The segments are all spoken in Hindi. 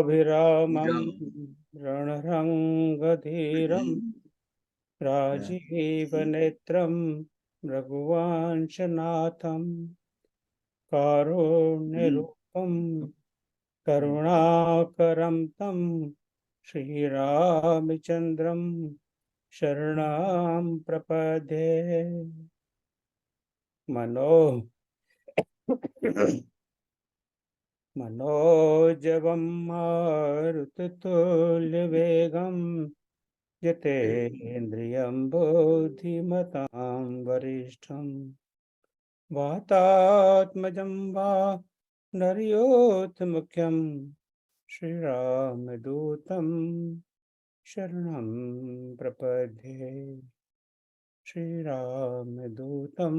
सिंहासनाभिरामं रणरङ्गधीरं राजीवनेत्रं रघुवंशनाथं कारुण्यरूपं करुणाकरं तं श्रीरामचन्द्रं शरणं प्रपद्ये। मनोजवं मारुततुल्यवेगं यतेन्द्रियं बुद्धिमतां वरिष्ठं वातात्मजं वा नरयोत्तमुख्यं श्रीरामदूतं शरणं प्रपद्ये। श्रीरामदूतं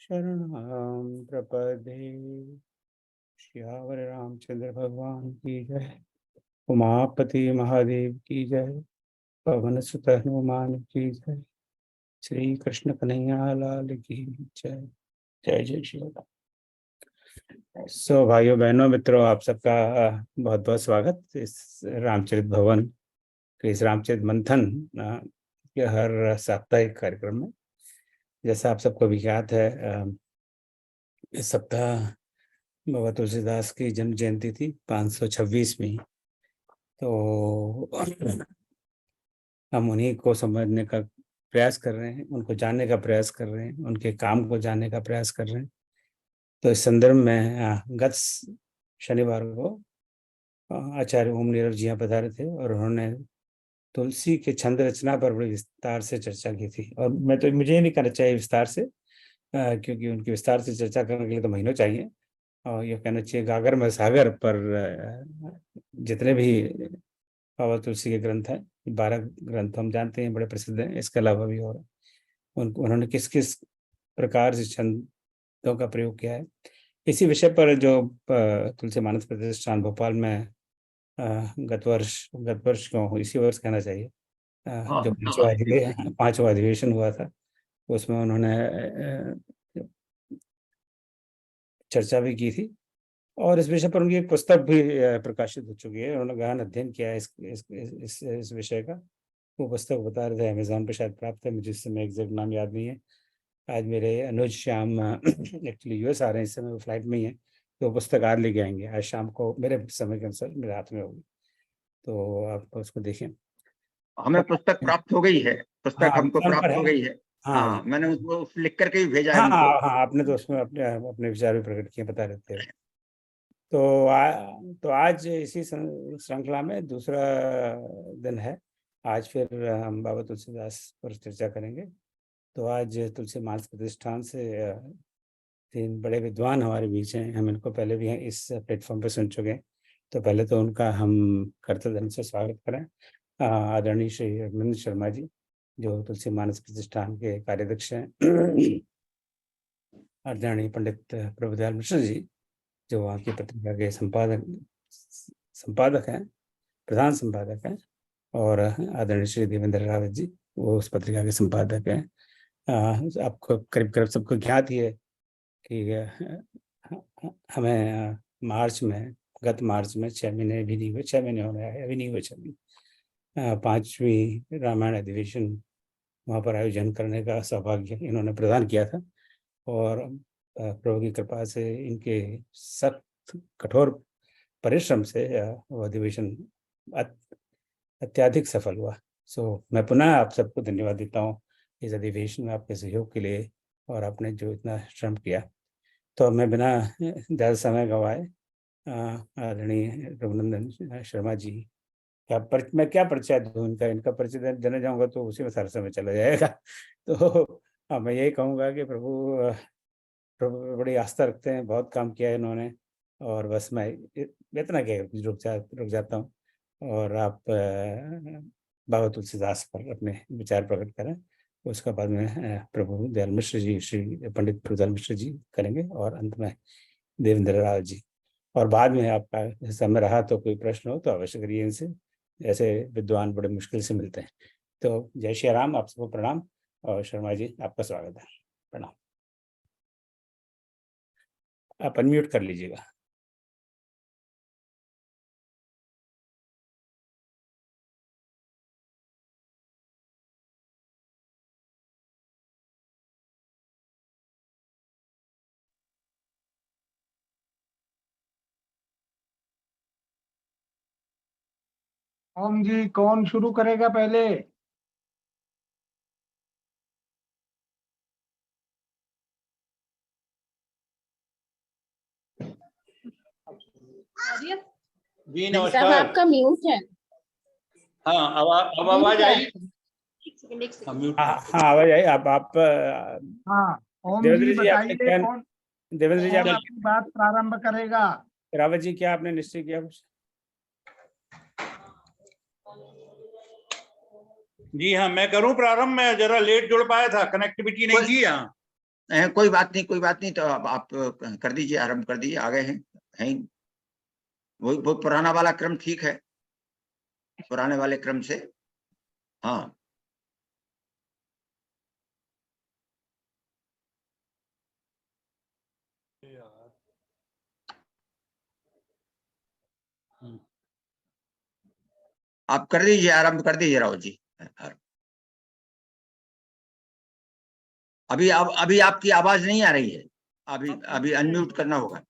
शरणं प्रपद्ये। श्यावर रामचंद्र भगवान की जय। उमापति महादेव की जय। पवन सुत हनुमान की जय। श्री कृष्ण कन्हैया लाल की जय। जय जय श्री राम। भाइयों बहनों मित्रों, आप सबका बहुत बहुत स्वागत इस रामचरित भवन के इस रामचरित मंथन के हर साप्ताहिक कार्यक्रम में। जैसा आप सबको भी याद है, इस सप्ताह बाबा तुलसीदास की जन्म जयंती थी 526वीं। तो हम उन्हीं को समझने का प्रयास कर रहे हैं, उनको जानने का प्रयास कर रहे हैं, उनके काम को जानने का प्रयास कर रहे हैं। तो इस संदर्भ में गत शनिवार को आचार्य ओम नीरव जी यहाँ पधारे थे और उन्होंने तुलसी के छंद रचना पर बड़ी विस्तार से चर्चा की थी। और मुझे ये नहीं कहना चाहिए विस्तार से, क्योंकि उनकी विस्तार से चर्चा करने के लिए तो महीनों चाहिए। और ये कहना चाहिए गागर में सागर पर जितने भी बाबा तुलसी के ग्रंथ हैं, 12 ग्रंथ हम जानते हैं बड़े प्रसिद्ध हैं, इसके अलावा भी और उन्होंने किस किस प्रकार से छंदों का प्रयोग किया है, इसी विषय पर जो तुलसी मानस प्रतिष्ठान भोपाल में गत वर्ष क्यों इसी वर्ष कहना चाहिए, जो पांचवा अधिवेशन हुआ था, उसमें उन्होंने चर्चा भी की थी। और इस विषय पर उनकी एक पुस्तक भी प्रकाशित हो चुकी है। उन्होंने गहन अध्ययन किया है इस विषय का। वो पुस्तक बता रहे थे अमेजोन पे शायद प्राप्त है, मुझे इस समय एग्जैक्ट नाम याद नहीं है। आज मेरे अनुज श्याम एक्चुअली यूएस आ रहे हैं, इस समय वो फ्लाइट में ही है, तो पुस्तक आज लेके आएंगे। आज शाम को मेरे समय के अनुसार मेरे हाथ में होगी, तो आप उसको देखें। हमें पुस्तक प्राप्त हो गई है, पुस्तक हमको प्राप्त हो गई है। हाँ, हाँ, मैंने उसको लिख करके ही भेजा है हाँ उनको। हाँ, आपने तो उसमें अपने विचार भी प्रकट किए, बता रहे थे। तो आज इसी श्रृंखला में दूसरा दिन है। आज फिर हम बाबा तुलसीदास पर चर्चा करेंगे। तो आज तुलसी मानस प्रतिष्ठान से 3 बड़े विद्वान हमारे बीच हैं। हम इनको पहले भी इस प्लेटफॉर्म पर सुन चुके हैं, तो पहले तो उनका हम कर्तव्य से स्वागत करें। आदरणीय श्री रघुनंदन शर्मा जी, जो तुलसी मानस प्रतिष्ठान के कार्याध्यक्ष हैं। आदरणीय पंडित प्रभुदयाल मिश्र जी, जो वहाँ की पत्रिका के संपादक हैं, प्रधान संपादक हैं। और आदरणीय श्री देवेंद्र रावत जी, वो उस पत्रिका के संपादक हैं। आपको करीब करीब सबको ज्ञात ही है कि हमें गत मार्च में 6 महीने भी नहीं हुए, 6 महीने होने आए, अभी नहीं हुए 6 महीने, 5वीं रामायण अधिवेशन वहाँ पर आयोजन करने का सौभाग्य इन्होंने प्रदान किया था। और प्रभु की कृपा से इनके सख्त कठोर परिश्रम से वो अधिवेशन अत्यधिक सफल हुआ। मैं पुनः आप सबको धन्यवाद देता हूँ इस अधिवेशन में आपके सहयोग के लिए, और आपने जो इतना श्रम किया। तो मैं बिना ज़्यादा समय गंवाए आदरणीय रघुनंदन शर्मा जी मैं क्या परिचय दूँ इनका परिचय देने जाऊँगा तो उसी में सारा समय चला जाएगा। तो मैं यही कहूँगा कि प्रभु बड़ी आस्था रखते हैं, बहुत काम किया है इन्होंने। और बस मैं इतना कह रुक जाता हूँ, और आप बाबा तुलसीदास पर अपने विचार प्रकट करें। उसके बाद में प्रभु दयाल मिश्र जी, श्री पंडित प्रभुदयाल मिश्र जी करेंगे, और अंत में देवेंद्र राव जी। और बाद में आपका समय रहा तो कोई प्रश्न हो तो अवश्य करिए इनसे, ऐसे विद्वान बड़े मुश्किल से मिलते हैं। तो जय श्री राम, आप सबको प्रणाम। और शर्मा जी, आपका स्वागत है। प्रणाम। आप अनम्यूट कर लीजिएगा। ओम जी, कौन शुरू करेगा पहले? जी सब नमस्कार। आपका म्यूट है। हाँ अब आवाज आई? हाँ, म्यूट हाँ है। हाँ, आवाज आई। आप हाँ, ओम देवेंद्र जी जी आपने बताइए क्या, कौन देवेंद्र जी कौन आपने, अपनी बात प्रारंभ करेगा? रावत जी क्या आपने निश्चय किया कुछ? जी हाँ, मैं करूं प्रारंभ। मैं जरा लेट जुड़ पाया था, कनेक्टिविटी नहीं थी यहाँ। कोई बात नहीं, कोई बात नहीं। तो अब आप कर दीजिए, आरंभ कर दीजिए। आ गए हैं वो पुराना वाला क्रम ठीक है, पुराने वाले क्रम से। हाँ, आप कर दीजिए, आरंभ कर दीजिए राहुल जी। अभी आपकी आवाज नहीं आ रही है। अभी अनम्यूट करना होगा।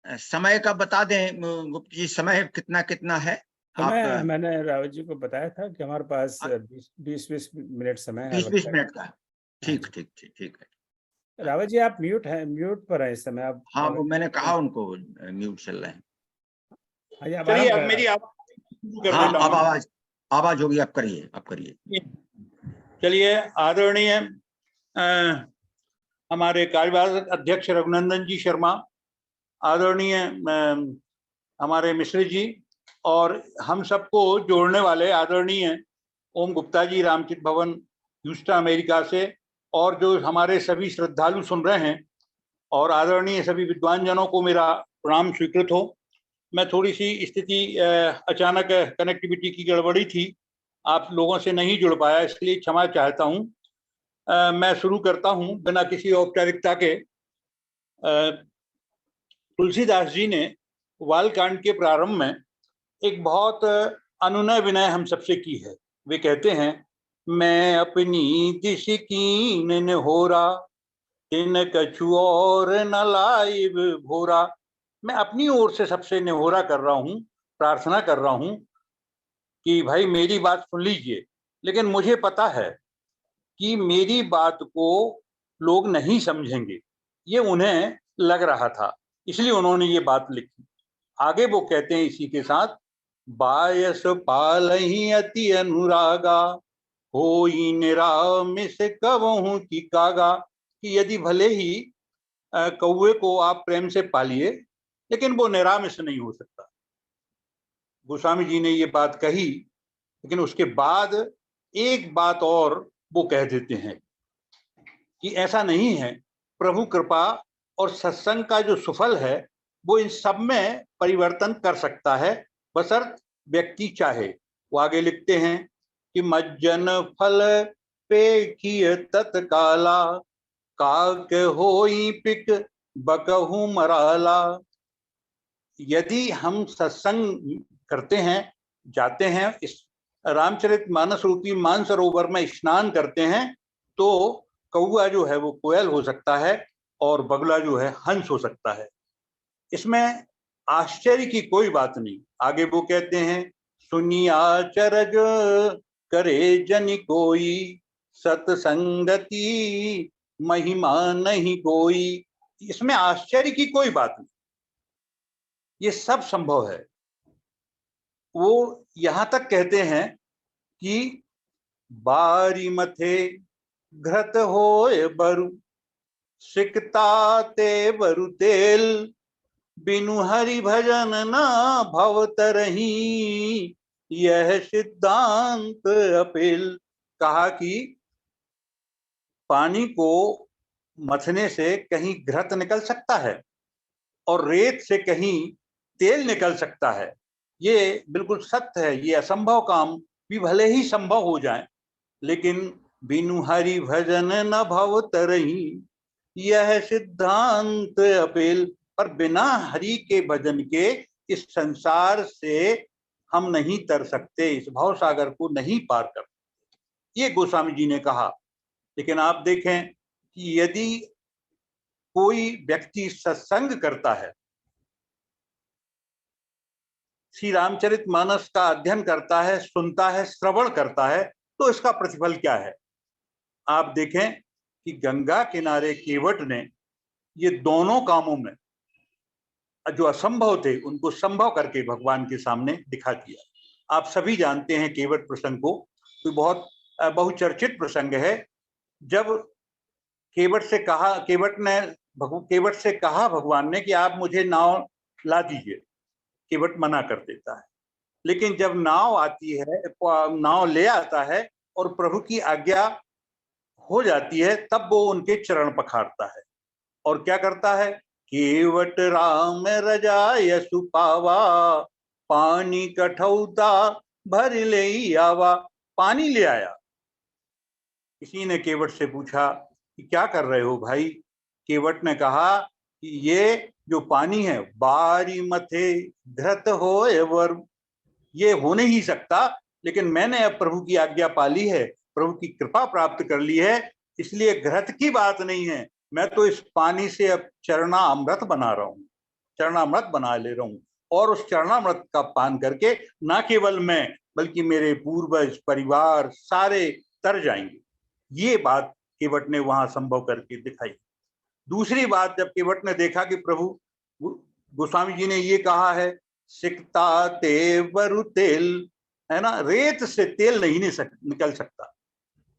समय का बता दें गुप्त जी, समय कितना कितना है? समय मैंने रावत जी को बताया था कि हमारे पास 20 मिनट समय है। 20 मिनट का। ठीक हाँ, ठीक ठीक ठीक है। रावत जी आप म्यूट पर हैं इस समय। आप हाँ, वो मैंने कहा उनको म्यूट चल रहे हैं। चलिए अब मेरी आवाज शुरू कर हाँ, देता अब हूँ। आवाज होगी। आप करिए। चलिए, आदरणीय हमारे कार्यवाहक अध्यक्ष रघुनंदन जी शर्मा, आदरणीय हमारे मिश्र जी, और हम सबको जोड़ने वाले आदरणीय ओम गुप्ता जी, रामचरित भवन ह्यूस्टन अमेरिका से, और जो हमारे सभी श्रद्धालु सुन रहे हैं, और आदरणीय सभी विद्वान जनों को मेरा प्रणाम स्वीकृत हो। मैं थोड़ी सी स्थिति अचानक कनेक्टिविटी की गड़बड़ी थी, आप लोगों से नहीं जुड़ पाया, इसलिए क्षमा चाहता हूं। मैं शुरू करता हूं बिना किसी औपचारिकता के। तुलसीदास जी ने बालकांड के प्रारंभ में एक बहुत अनुनय विनय हम सबसे की है। वे कहते हैं, मैं अपनी दिश कीन निहोरा, इन कछु और न लाइब भोरा। मैं अपनी ओर से सबसे निहोरा कर रहा हूं, प्रार्थना कर रहा हूं कि भाई मेरी बात सुन लीजिए। लेकिन मुझे पता है कि मेरी बात को लोग नहीं समझेंगे, ये उन्हें लग रहा था, इसलिए उन्होंने ये बात लिखी। आगे वो कहते हैं इसी के साथ, बायस पालहि अति अनुरागा, होई निरामिस कबहु की कागा। कि यदि भले ही कौवे को आप प्रेम से पालिए, लेकिन वो निरामिस नहीं हो सकता। गोस्वामी जी ने ये बात कही, लेकिन उसके बाद एक बात और वो कह देते हैं कि ऐसा नहीं है। प्रभु कृपा और सत्संग का जो सुफल है वो इन सब में परिवर्तन कर सकता है, बशर्त व्यक्ति चाहे। वो आगे लिखते हैं कि मज्जन फल पेखिय तत्काला, काक होई पिक बकहु मराला। यदि हम सत्संग करते हैं, जाते हैं, इस रामचरितमानस रूपी मानसरोवर में स्नान करते हैं, तो कौआ जो है वो कोयल हो सकता है और बगुला जो है हंस हो सकता है। इसमें आश्चर्य की कोई बात नहीं। आगे वो कहते हैं, सुनिया चरज करे जन कोई, सत्संगति महिमा नहीं कोई। इसमें आश्चर्य की कोई बात नहीं, ये सब संभव है। वो यहां तक कहते हैं कि बारी मथे घृत होए बरु, सिकता ते बरु तेल, बिनु हरि भजन ना भव तरही, यह सिद्धांत अपील। कहा कि पानी को मथने से कहीं घृत निकल सकता है और रेत से कहीं तेल निकल सकता है, ये बिल्कुल सत्य है। ये असंभव काम भी भले ही संभव हो जाए, लेकिन बिनु हरि भजन न भव तरही, यह सिद्धांत अपील। पर बिना हरि के भजन के इस संसार से हम नहीं तर सकते, इस भव सागर को नहीं पार कर सकते। ये गोस्वामी जी ने कहा। लेकिन आप देखें कि यदि कोई व्यक्ति सत्संग करता है, श्री रामचरितमानस का अध्ययन करता है, सुनता है, श्रवण करता है, तो इसका प्रतिफल क्या है? आप देखें कि गंगा किनारे केवट ने ये दोनों कामों में जो असंभव थे उनको संभव करके भगवान के सामने दिखा दिया। आप सभी जानते हैं केवट प्रसंग को, तो बहुत बहुचर्चित प्रसंग है। जब केवट से कहा भगवान ने कि आप मुझे नाव ला दीजिए, केवट मना कर देता है। लेकिन जब नाव आती है, नाव ले आता है और प्रभु की आज्ञा हो जाती है, तब वो उनके चरण पखारता है और क्या करता है? केवट राम रजाय सुपावा, पानी कठौता भर ले आवा। पानी ले आया। किसी ने केवट से पूछा कि क्या कर रहे हो भाई? केवट ने कहा कि ये जो पानी है, बारी मथे धृत होए वर, ये हो नहीं सकता, लेकिन मैंने अब प्रभु की आज्ञा पाली है, प्रभु की कृपा प्राप्त कर ली है, इसलिए घृत की बात नहीं है, मैं तो इस पानी से अब चरणामृत बना रहा हूँ, चरणामृत बना ले रहा हूँ। और उस चरणामृत का पान करके ना केवल मैं बल्कि मेरे पूर्वज, परिवार सारे तर जाएंगे। ये बात केवट ने वहां संभव करके दिखाई। दूसरी बात, जब केवट ने देखा कि प्रभु, गोस्वामी जी ने ये कहा है, सिकता तेवरु तेल, है ना, रेत से तेल नहीं निकल सकता।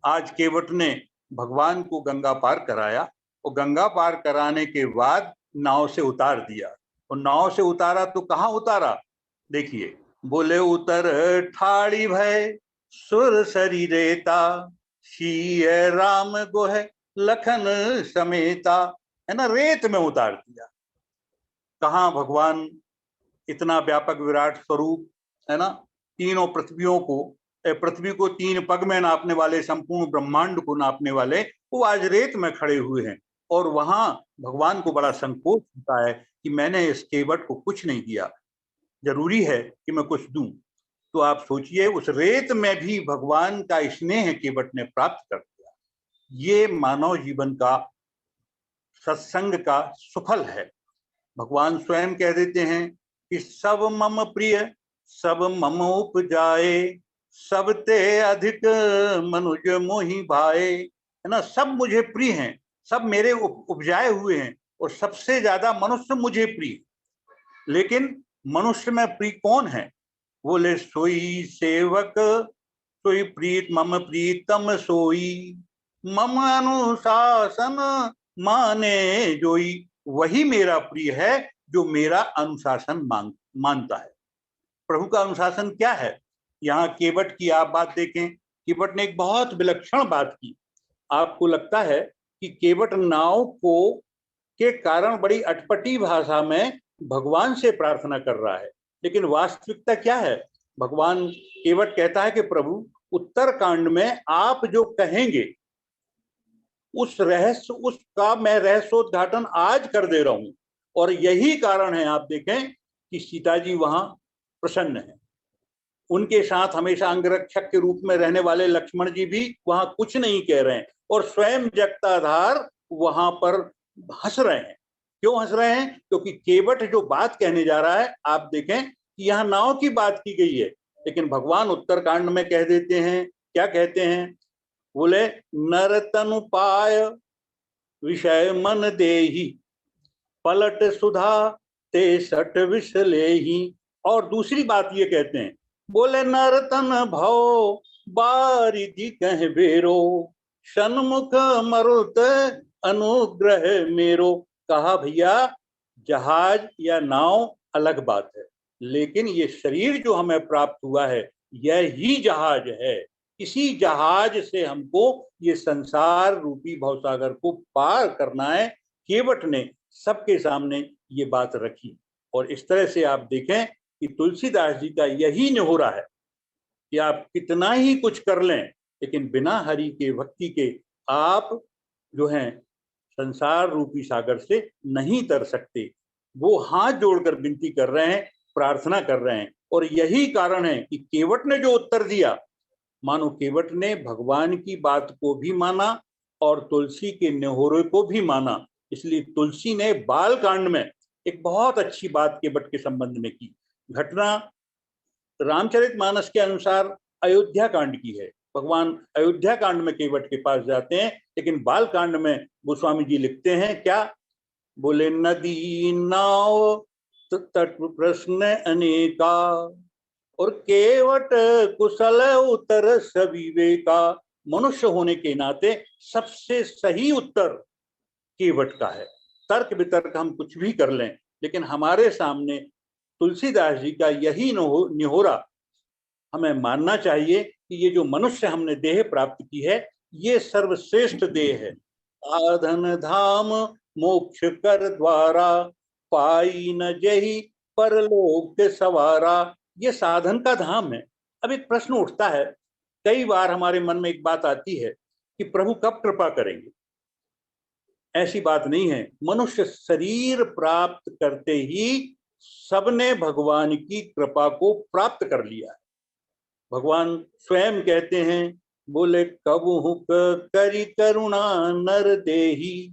आज केवट ने भगवान को गंगा पार कराया और गंगा पार कराने के बाद नाव से उतार दिया। और नाव से उतारा तो कहाँ उतारा? देखिए, बोले उतर ठाड़ी भय सुर सरी रेता, शीय राम गोह लखन समेता, है ना, रेत में उतार दिया। कहाँ भगवान इतना व्यापक विराट स्वरूप, है ना, तीनों पृथ्वियों को, पृथ्वी को 3 पग में नापने वाले, संपूर्ण ब्रह्मांड को नापने वाले, वो आज रेत में खड़े हुए हैं। और वहां भगवान को बड़ा संकोच होता है कि मैंने इस केवट को कुछ नहीं दिया, जरूरी है कि मैं कुछ दूं। तो आप सोचिए, उस रेत में भी भगवान का स्नेह केवट ने प्राप्त कर दिया। ये मानव जीवन का, सत्संग का सुफल है। भगवान स्वयं कह देते हैं कि सब मम प्रिय सब मम उपजाए, सब ते अधिक मनुज मोहि भाए, है ना, सब मुझे प्रिय हैं, सब मेरे उपजाए हुए हैं और सबसे ज्यादा मनुष्य मुझे प्रिय। लेकिन मनुष्य में प्रिय कौन है? बोले सोई सेवक सोई प्रीत मम प्रीतम सोई, मम अनुशासन माने जोई। वही मेरा प्रिय है जो मेरा अनुशासन मानता है। प्रभु का अनुशासन क्या है? यहाँ केवट की आप बात देखें, केवट ने एक बहुत विलक्षण बात की। आपको लगता है कि केवट नाव को के कारण बड़ी अटपटी भाषा में भगवान से प्रार्थना कर रहा है, लेकिन वास्तविकता क्या है? भगवान, केवट कहता है कि प्रभु, उत्तर कांड में आप जो कहेंगे उस रहस्य, उसका मैं रहस्योद्घाटन आज कर दे रहा हूं। और यही कारण है, आप देखें कि सीता जी वहां प्रसन्न है। उनके साथ हमेशा अंगरक्षक के रूप में रहने वाले लक्ष्मण जी भी वहां कुछ नहीं कह रहे हैं और स्वयं जगताधार वहां पर हंस रहे हैं। क्यों हंस रहे हैं? क्योंकि केवट जो बात कहने जा रहा है, आप देखें कि यहाँ नाव की बात की गई है, लेकिन भगवान उत्तरकांड में कह देते हैं, क्या कहते हैं? बोले नर तनु पाय विषय मन देही, पलट सुधा ते सठ विष लेही। और दूसरी बात ये कहते हैं, बोले नर तन भव बारिधि कह बेरो, सन्मुख मरुत अनुग्रह मेरो। कहा भैया, जहाज या नाव अलग बात है, लेकिन ये शरीर जो हमें प्राप्त हुआ है यही जहाज है। इसी जहाज से हमको ये संसार रूपी भवसागर को पार करना है। केवट ने सबके सामने ये बात रखी। और इस तरह से आप देखें कि तुलसीदास जी का यही निहोरा है कि आप कितना ही कुछ कर लें, लेकिन बिना हरि के भक्ति के आप जो हैं संसार रूपी सागर से नहीं तर सकते। वो हाथ जोड़कर विनती कर रहे हैं, प्रार्थना कर रहे हैं। और यही कारण है कि केवट ने जो उत्तर दिया मानो केवट ने भगवान की बात को भी माना और तुलसी के नेहोरे को भी माना। इसलिए तुलसी ने बाल कांड में एक बहुत अच्छी बात केवट के संबंध में की। घटना रामचरितमानस के अनुसार अयोध्या कांड की है। भगवान अयोध्या कांड में केवट के पास जाते हैं, लेकिन बाल कांड में गोस्वामी जी लिखते हैं क्या? बोले नदी नाव तट प्रश्न अनेका और केवट कुशल उत्तर सविवेका। मनुष्य होने के नाते सबसे सही उत्तर केवट का है। तर्क वितर्क हम कुछ भी कर लें, लेकिन हमारे सामने तुलसीदास जी का यही निहोरा हमें मानना चाहिए कि ये जो मनुष्य हमने देह प्राप्त की है, ये सर्वश्रेष्ठ देह है। साधन धाम मोक्ष कर द्वारा पाई न जही परलोक के सवारा। ये साधन का धाम है। अब एक प्रश्न उठता है, कई बार हमारे मन में एक बात आती है कि प्रभु कब कृपा करेंगे। ऐसी बात नहीं है। मनुष्य शरीर प्राप्त करते ही सबने भगवान की कृपा को प्राप्त कर लिया है। भगवान स्वयं कहते हैं, बोले कबहु करी करुणा नर देही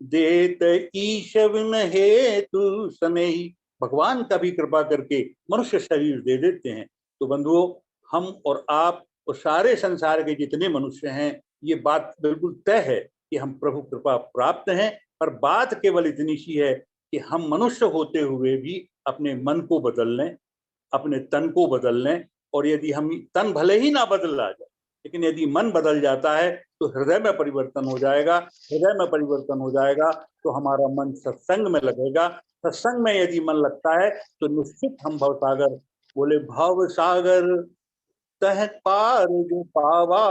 देत ईश विन हेतु सनेही। भगवान कभी कृपा करके मनुष्य शरीर दे देते हैं। तो बंधुओं, हम और आप और सारे संसार के जितने मनुष्य हैं, ये बात बिल्कुल तय है कि हम प्रभु कृपा प्राप्त हैं। पर बात केवल इतनी सी है कि हम मनुष्य होते हुए भी अपने मन को बदल लें, अपने तन को बदल लें। और यदि हम तन भले ही ना बदला जाए, लेकिन यदि मन बदल जाता है तो हृदय में परिवर्तन हो जाएगा। हृदय में परिवर्तन हो जाएगा तो हमारा मन सत्संग में लगेगा। सत्संग में यदि मन लगता है तो निश्चित हम भव सागर, बोले भव सागर तह पार जो पावा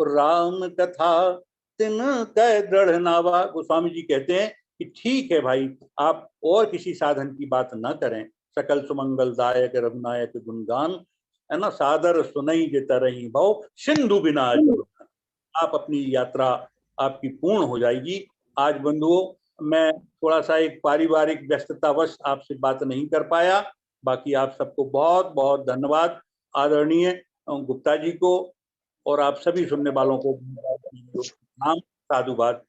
राम कथा तिन कह दृढ़ नावा। गोस्वामी जी कहते हैं कि ठीक है भाई, आप और किसी साधन की बात ना करें। सकल सुमंगल दायक रघुनायक गुणगान, है ना, सादर सुनई जेता रही भव सिंधु बिना। आप अपनी यात्रा आपकी पूर्ण हो जाएगी। आज बंधुओं, मैं थोड़ा सा एक पारिवारिक व्यस्ततावश आपसे बात नहीं कर पाया। बाकी आप सबको बहुत बहुत धन्यवाद। आदरणीय गुप्ता जी को और आप सभी सुनने वालों को नाम साधुवाद।